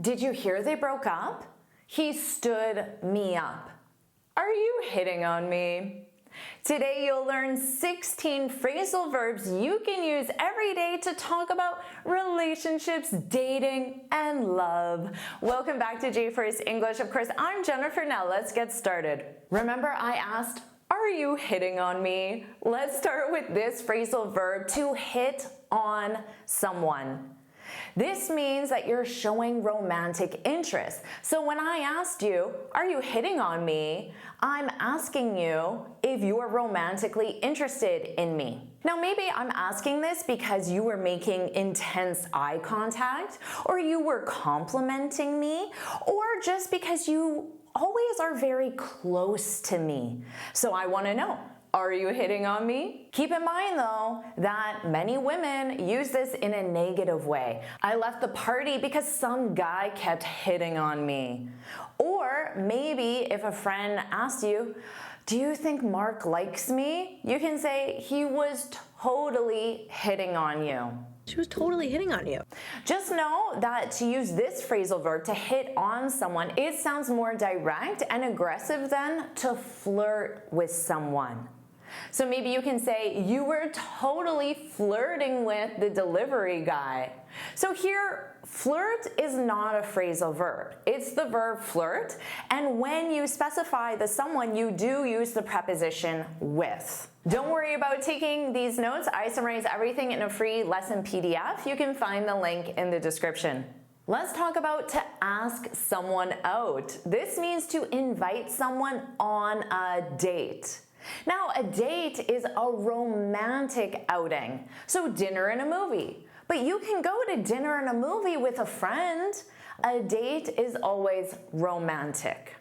Did you hear they broke up? He stood me up. Are you hitting on me? Today you'll learn 16 phrasal verbs you can use every day to talk about relationships, dating, and love. Welcome back to JForrest English. Of course, I'm Jennifer. Now let's get started. Remember I asked, are you hitting on me? Let's start with this phrasal verb, to hit on someone. This means that you're showing romantic interest. So when I asked you, are you hitting on me? I'm asking you if you are romantically interested in me. Now maybe I'm asking this because you were making intense eye contact, or you were complimenting me, or just because you always are very close to me. So I want to know, are you hitting on me? Keep in mind though that many women use this in a negative way. I left the party because some guy kept hitting on me. Or maybe if a friend asked you, do you think Mark likes me? You can say he was totally hitting on you. She was totally hitting on you. Just know that to use this phrasal verb, to hit on someone, it sounds more direct and aggressive than to flirt with someone. So maybe you can say, you were totally flirting with the delivery guy. So here, flirt is not a phrasal verb. It's the verb flirt. And when you specify the someone, you do use the preposition with. Don't worry about taking these notes. I summarize everything in a free lesson PDF. You can find the link in the description. Let's talk about to ask someone out. This means to invite someone on a date. Now, a date is a romantic outing, so dinner and a movie. But you can go to dinner and a movie with a friend. A date is always romantic.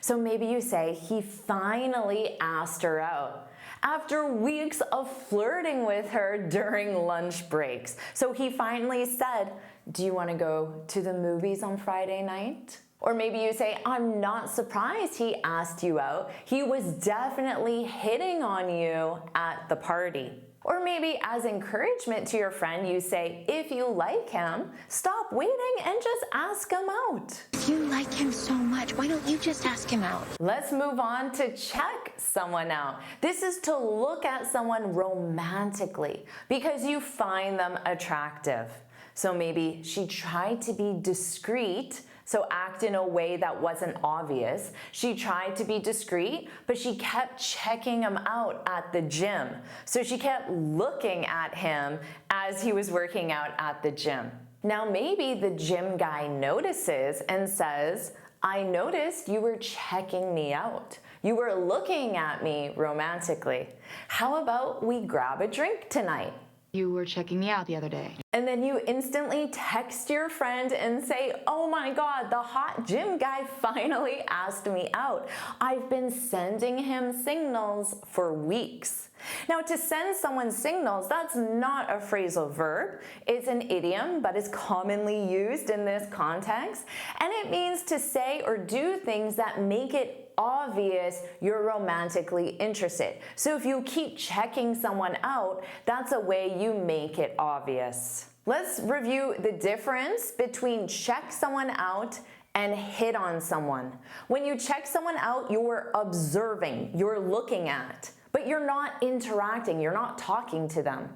So maybe you say, he finally asked her out after weeks of flirting with her during lunch breaks. So he finally said, do you want to go to the movies on Friday night? Or maybe you say, I'm not surprised he asked you out. He was definitely hitting on you at the party. Or maybe as encouragement to your friend, you say, if you like him, stop waiting and just ask him out. If you like him so much, why don't you just ask him out? Let's move on to check someone out. This is to look at someone romantically because you find them attractive. So maybe she tried to be discreet, so act in a way that wasn't obvious. She tried to be discreet, but she kept checking him out at the gym. So she kept looking at him as he was working out at the gym. Now maybe the gym guy notices and says, I noticed you were checking me out. You were looking at me romantically. How about we grab a drink tonight? You were checking me out the other day. And then you instantly text your friend and say, oh my God, the hot gym guy finally asked me out. I've been sending him signals for weeks. Now, to send someone signals, that's not a phrasal verb. It's an idiom, but is commonly used in this context. And it means to say or do things that make it obvious you're romantically interested. So if you keep checking someone out, that's a way you make it obvious. Let's review the difference between check someone out and hit on someone. When you check someone out, you're observing, you're looking at, but you're not interacting, you're not talking to them.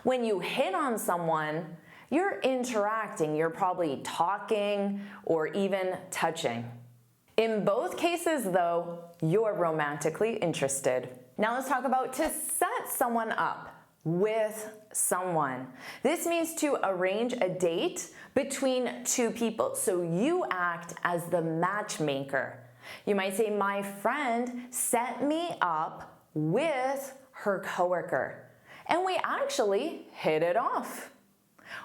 When you hit on someone, you're interacting, you're probably talking or even touching. In both cases though, you're romantically interested. Now let's talk about to set someone up with someone. This means to arrange a date between two people. So you act as the matchmaker. You might say, my friend set me up with her coworker, and we actually hit it off.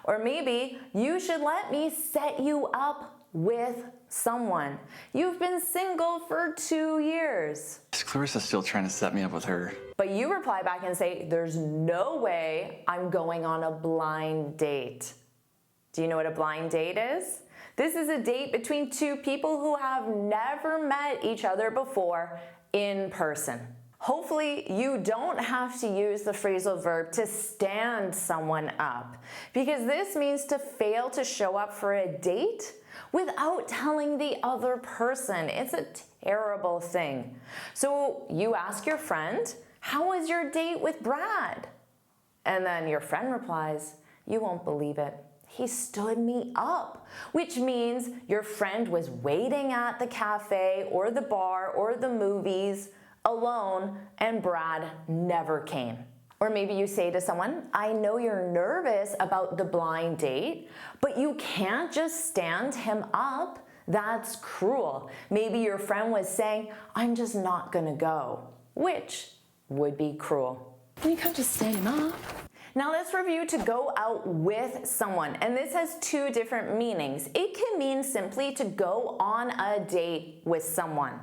Or maybe, you should let me set you up with someone. You've been single for 2 years. Clarissa's still trying to set me up with her. But you reply back and say, there's no way I'm going on a blind date. Do you know what a blind date is? This is a date between two people who have never met each other before in person. Hopefully you don't have to use the phrasal verb to stand someone up, because this means to fail to show up for a date without telling the other person. It's a terrible thing. So you ask your friend, "How was your date with Brad?" And then your friend replies, "You won't believe it. He stood me up," which means your friend was waiting at the cafe or the bar or the movies alone and Brad never came. Or maybe you say to someone, "I know you're nervous about the blind date, but you can't just stand him up. That's cruel." Maybe your friend was saying, "I'm just not gonna go," which would be cruel. You can't just stand him up. Now let's review to go out with someone, and this has two different meanings. It can mean simply to go on a date with someone.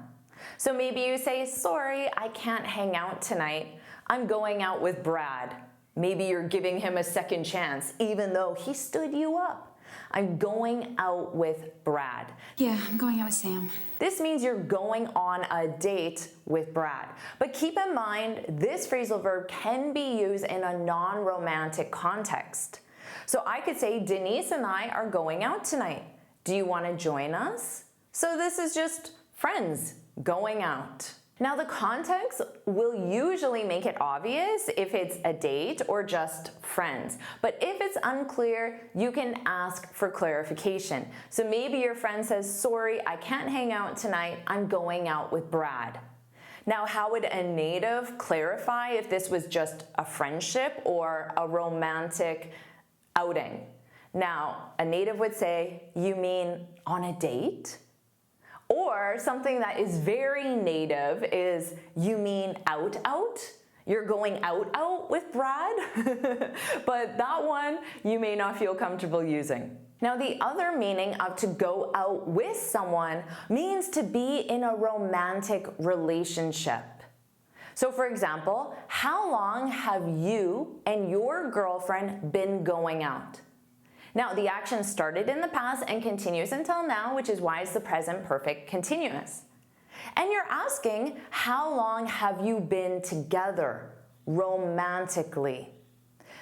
So maybe you say, "Sorry, I can't hang out tonight. I'm going out with Brad." Maybe you're giving him a second chance, even though he stood you up. "I'm going out with Brad." Yeah, I'm going out with Sam. This means you're going on a date with Brad. But keep in mind, this phrasal verb can be used in a non-romantic context. So I could say, "Denise and I are going out tonight. Do you want to join us?" So this is just friends going out. Now the context will usually make it obvious if it's a date or just friends. But if it's unclear, you can ask for clarification. So maybe your friend says, "Sorry, I can't hang out tonight. I'm going out with Brad." Now, how would a native clarify if this was just a friendship or a romantic outing? Now, a native would say, "You mean on a date?" Or something that is very native is, "You mean out out? You're going out with Brad?" But that one you may not feel comfortable using. Now the other meaning of to go out with someone means to be in a romantic relationship. So for example, how long have you and your girlfriend been going out? Now, the action started in the past and continues until now, which is why it's the present perfect continuous. And you're asking, how long have you been together romantically?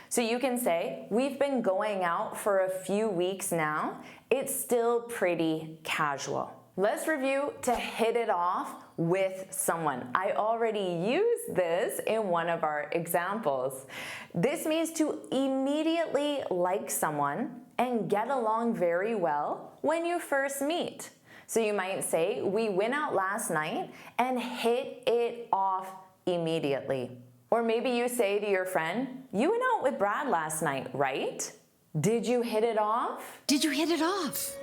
So you can say, "We've been going out for a few weeks now. It's still pretty casual." Let's review to hit it off with someone. I already used this in one of our examples. This means to immediately like someone and get along very well when you first meet. So you might say, "We went out last night and hit it off immediately." Or maybe you say to your friend, "You went out with Brad last night, right? Did you hit it off?" Did you hit it off?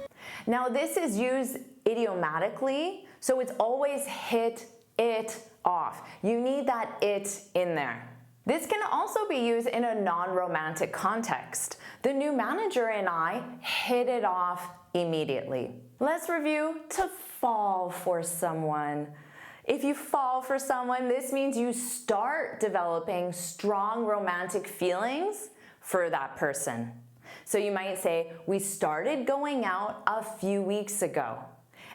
Now this is used idiomatically, so it's always hit it off. You need that "it" in there. This can also be used in a non-romantic context. The new manager and I hit it off immediately. Let's review to fall for someone. If you fall for someone, this means you start developing strong romantic feelings for that person. So you might say, "We started going out a few weeks ago,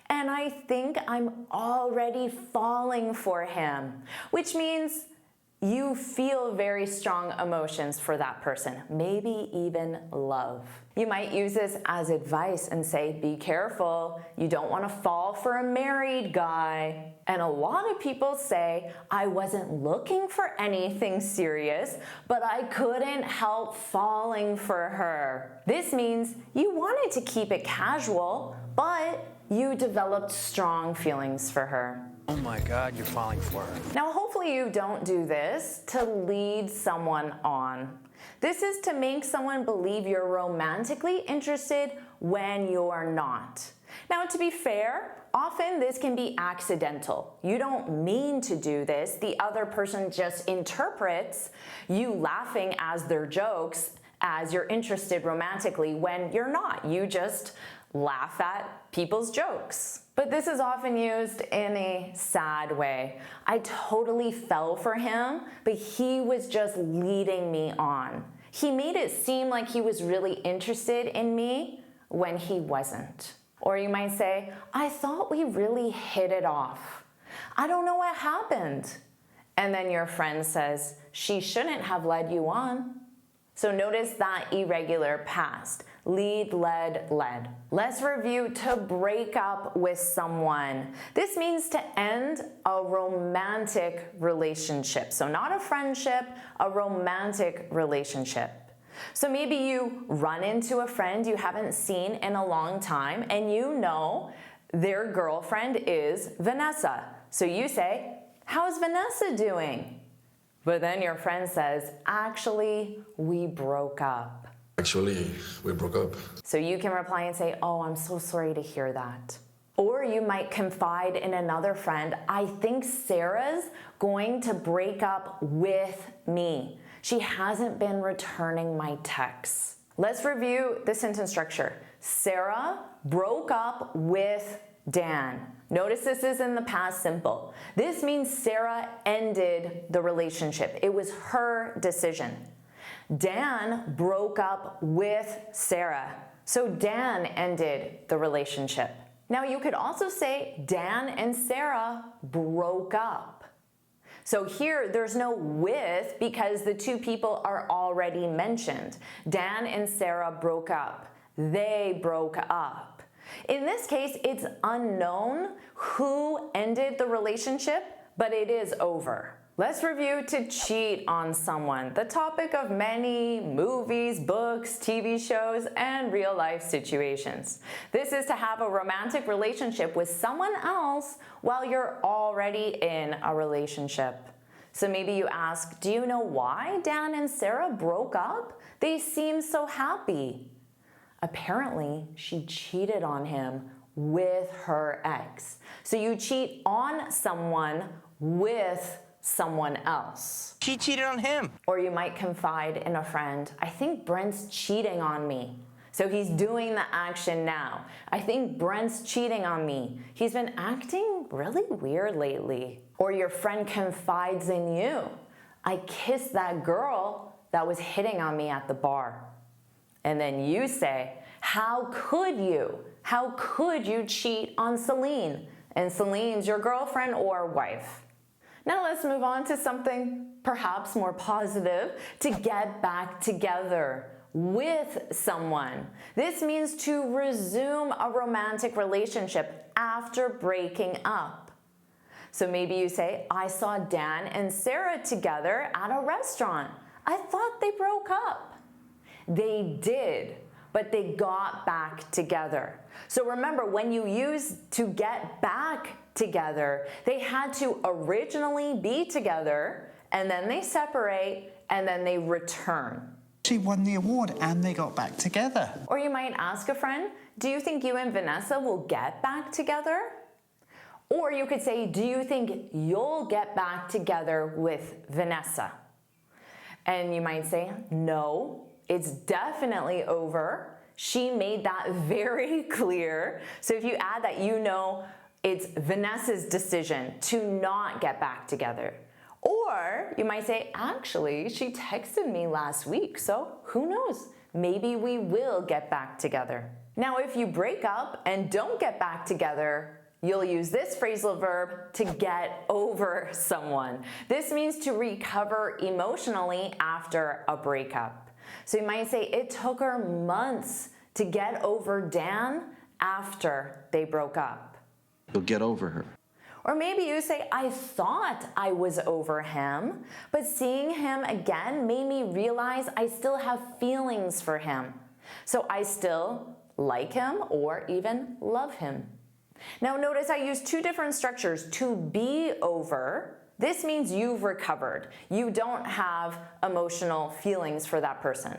and I think I'm already falling for him," which means you feel very strong emotions for that person, maybe even love. You might use this as advice and say, "Be careful, you don't want to fall for a married guy." And a lot of people say, "I wasn't looking for anything serious, but I couldn't help falling for her." This means you wanted to keep it casual, but you developed strong feelings for her. Oh my God, you're falling for her. Now, hopefully you don't do this to lead someone on. This is to make someone believe you're romantically interested when you're not. Now, to be fair, often this can be accidental. You don't mean to do this. The other person just interprets you laughing as their jokes as you're interested romantically when you're not. You just laugh at people's jokes. But this is often used in a sad way. "I totally fell for him, but he was just leading me on. He made it seem like he was really interested in me when he wasn't." Or you might say, "I thought we really hit it off. I don't know what happened." And then your friend says, "She shouldn't have led you on." So notice that irregular past. lead, led, led. Let's review to break up with someone. This means to end a romantic relationship. So not a friendship, a romantic relationship. So maybe you run into a friend you haven't seen in a long time and you know their girlfriend is Vanessa. So you say, "How's Vanessa doing?" But then your friend says, "Actually, we broke up." Actually, we broke up. So you can reply and say, "Oh, I'm so sorry to hear that." Or you might confide in another friend, "I think Sarah's going to break up with me. She hasn't been returning my texts." Let's review the sentence structure. Sarah broke up with Dan. Notice this is in the past simple. This means Sarah ended the relationship. It was her decision. Dan broke up with Sarah. So Dan ended the relationship. Now you could also say Dan and Sarah broke up. So here there's no with because the two people are already mentioned. Dan and Sarah broke up. They broke up. In this case, it's unknown who ended the relationship, but it is over. Let's review to cheat on someone, the topic of many movies, books, TV shows, and real life situations. This is to have a romantic relationship with someone else while you're already in a relationship. So maybe you ask, do you know why Dan and Sarah broke up? They seem so happy. Apparently, she cheated on him with her ex. So you cheat on someone with someone else. She cheated on him. Or you might confide in a friend, "I think Brent's cheating on me." So he's doing the action now. "I think Brent's cheating on me. He's been acting really weird lately." Or your friend confides in you, "I kissed that girl that was hitting on me at the bar." And then you say, "How could you? How could you cheat on Celine?" And Celine's your girlfriend or wife. Now let's move on to something perhaps more positive, to get back together with someone. This means to resume a romantic relationship after breaking up. So maybe you say, "I saw Dan and Sarah together at a restaurant. I thought they broke up." They did, but they got back together. So remember, when you use to get back together, they had to originally be together, and then they separate, and then they return. She won the award and they got back together. Or you might ask a friend, "Do you think you and Vanessa will get back together?" Or you could say, "Do you think you'll get back together with Vanessa?" And you might say, "No, it's definitely over. She made that very clear." So if you add that, you know it's Vanessa's decision to not get back together. Or you might say, "Actually, she texted me last week, so who knows? Maybe we will get back together." Now, if you break up and don't get back together, you'll use this phrasal verb to get over someone. This means to recover emotionally after a breakup. So you might say, "It took her months to get over Dan after they broke up." You'll get over her. Or maybe you say, "I thought I was over him, but seeing him again made me realize I still have feelings for him. So I still like him or even love him." Now notice I use two different structures. To be over, this means you've recovered. You don't have emotional feelings for that person.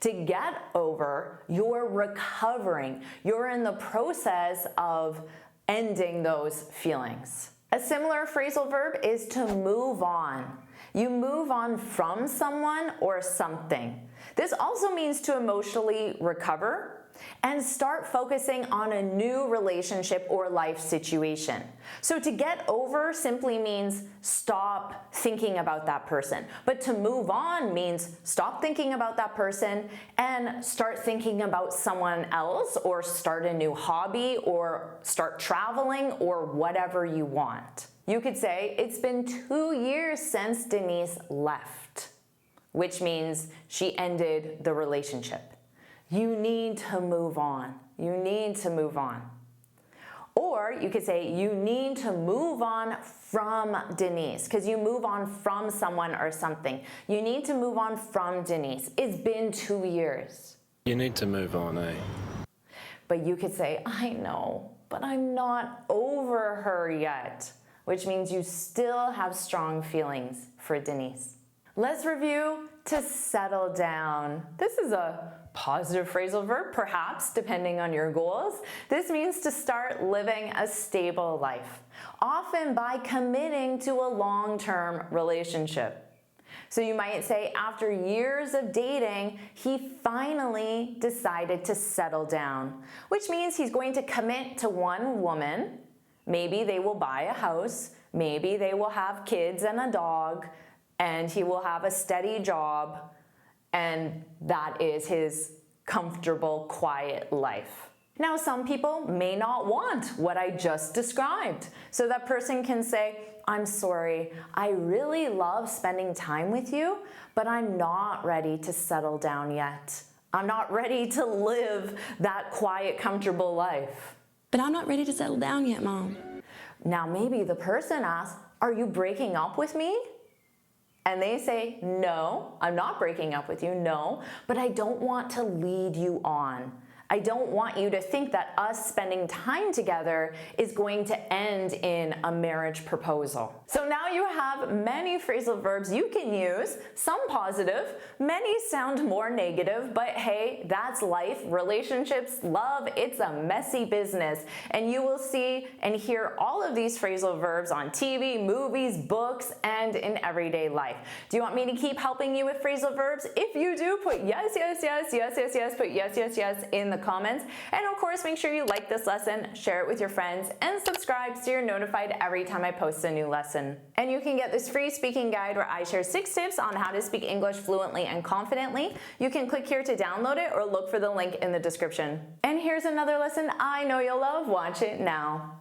To get over, you're recovering. You're in the process of ending those feelings. A similar phrasal verb is to move on. You move on from someone or something. This also means to emotionally recover and start focusing on a new relationship or life situation. So to get over simply means stop thinking about that person. But to move on means stop thinking about that person and start thinking about someone else, or start a new hobby, or start traveling, or whatever you want. You could say, "It's been 2 years since Denise left," which means she ended the relationship. You need to move on. You need to move on. Or you could say, you need to move on from Denise, because you move on from someone or something. You need to move on from Denise. It's been 2 years. You need to move on, eh? But you could say, I know, but I'm not over her yet, which means you still have strong feelings for Denise. Let's review to settle down. This is a positive phrasal verb, perhaps, depending on your goals. This means to start living a stable life, often by committing to a long-term relationship. So you might say, after years of dating, he finally decided to settle down, which means he's going to commit to one woman. Maybe they will buy a house, maybe they will have kids and a dog, and he will have a steady job, and that is his comfortable, quiet life. Now, some people may not want what I just described. So that person can say, I'm sorry, I really love spending time with you, but I'm not ready to settle down yet. I'm not ready to live that quiet, comfortable life. But I'm not ready to settle down yet, Mom. Now, maybe the person asks, are you breaking up with me? And they say, no, I'm not breaking up with you, no, but I don't want to lead you on. I don't want you to think that us spending time together is going to end in a marriage proposal. So now you have many phrasal verbs you can use, some positive, many sound more negative, but hey, that's life, relationships, love, it's a messy business. And you will see and hear all of these phrasal verbs on TV, movies, books, and in everyday life. Do you want me to keep helping you with phrasal verbs? If you do, put yes, yes, yes, yes, yes, yes, put yes, yes, yes in the comments. And of course, make sure you like this lesson, share it with your friends, and subscribe so you're notified every time I post a new lesson. And you can get this free speaking guide where I share 6 tips on how to speak English fluently and confidently. You can click here to download it or look for the link in the description. And here's another lesson I know you'll love. Watch it now.